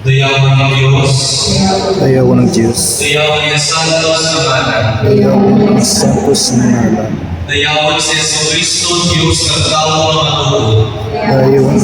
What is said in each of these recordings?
Dayawan ng Diyos. Dayawan ng Diyos. Dayawan ng Santos na Ngalan. Dayawan ng Santos na ngalan. Dayawan si Jesucristo, Diyos ng tao na matuto. Dayawan.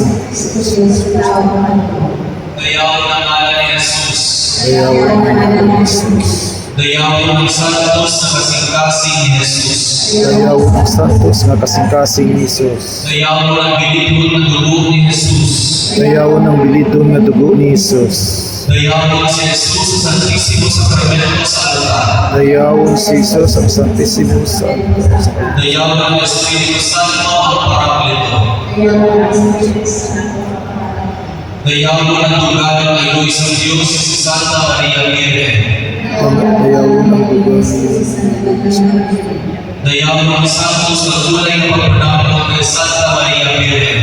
Dayawan ng ngalan ni Jesus. Dayawan ng Jesus. Dayawan ng Santos na kasing-kasing ni Jesus. Dayawan ng Santos nga kasing-kasing ni Jesus. Dayawan ng bilibon na dugo ni Jesus. Dayawan ng bilidon nga dugo ni Jesus. Dayawan si Jesus sa Santísimo Sakramento sa altar. Dayawan si Jesus ang Santisimo sa Dayawan ng Espiritu Santo ang Paraklito. Dayawan ng dugaan ng Elois ng Diyos si Santa Maria Virgen. dayawan ng dugo Dayawan ng Santos na tulay ng pagpanapon kay Santa Maria Virgen.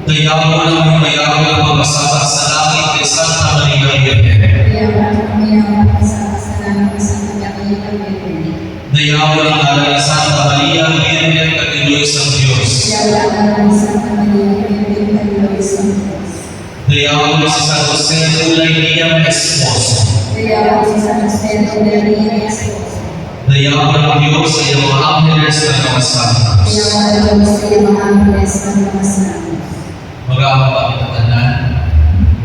Dayawan ng humayawang ng pagpasakit sa langit kay Santa Maria Virgen. Dayawan ng ngalan ni Santa Maria Virgen at Elois ng Diyos. Dayawan si San Jose tulay niyang esposo. Dayawan ng Diyos sa iyong mga angeles na kawasantos. Mag-aamba ang tanan.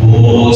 O